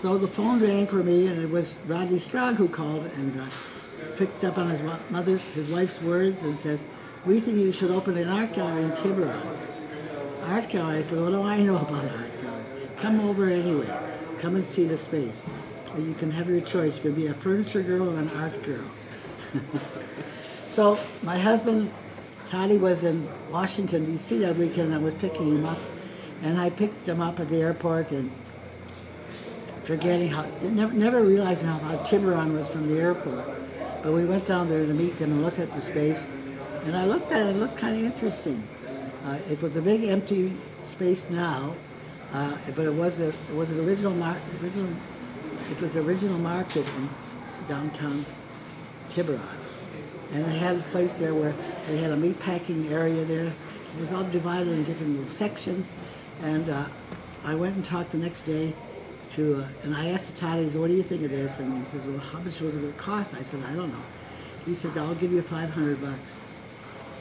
So the phone rang for me, and it was Rodney Strong who called and picked up on his wife's words and says, "We think you should open an art gallery in Tiburon." Art gallery? I said, "What do I know about art gallery? Come over anyway. Come and see the space. And you can have your choice. You can be a furniture girl or an art girl." So my husband, Toddy, was in Washington, D.C. that weekend. I was picking him up, and I picked him up at the airport and never realizing how far Tiburon was from the airport. But we went down there to meet them and looked at the space, and I looked at it. It looked kind of interesting. It was a big empty space now, but it was an original market in downtown Tiburon, and it had a place there where they had a meat packing area there. It was all divided in different little sections, and I went and talked the next day and I asked the Toddy, "What do you think of this?" And he says, "Well, how much was it going to cost?" I said, "I don't know." He says, "I'll give you $500.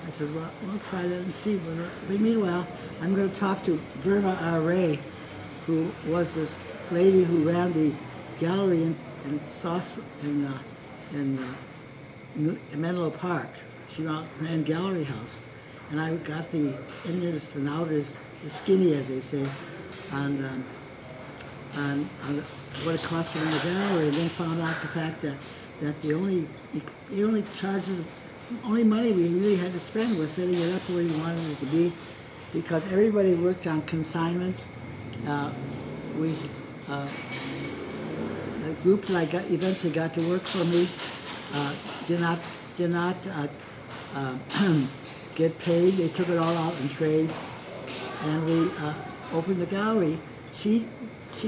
I said, "Well, we'll try that and see." But meanwhile, I'm going to talk to Verna R. Ray, who was this lady who ran the gallery in Menlo Park. She ran Gallery House. And I got the inners and outers, the skinny, as they say, on what it cost to run the gallery, and then found out the fact that the only money we really had to spend was setting it up the way we wanted it to be, because everybody worked on consignment. The group that I eventually got to work for me did not get paid. They took it all out in trade, and we opened the gallery. She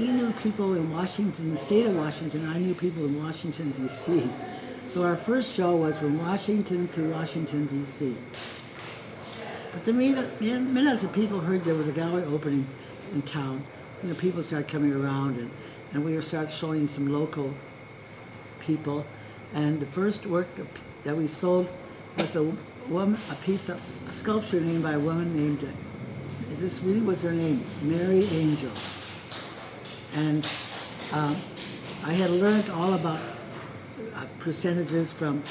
knew people in Washington, the state of Washington. I knew people in Washington, D.C. So our first show was from Washington to Washington, D.C. But the minute the people heard there was a gallery opening in town, people started coming around, and we started showing some local people. And the first work that we sold was a sculpture named by a woman named, this really was her name, Mary Angel. And I had learned all about percentages from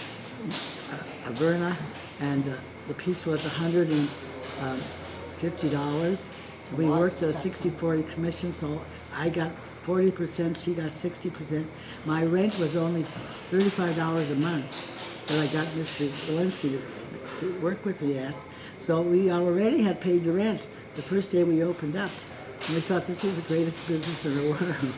Verna, and the piece was $150. So we worked a 60-40 commission, so I got 40%, she got 60%. My rent was only $35 a month that I got Mr. Walensky to work with me at. So we already had paid the rent the first day we opened up. And we thought this was the greatest business in the world.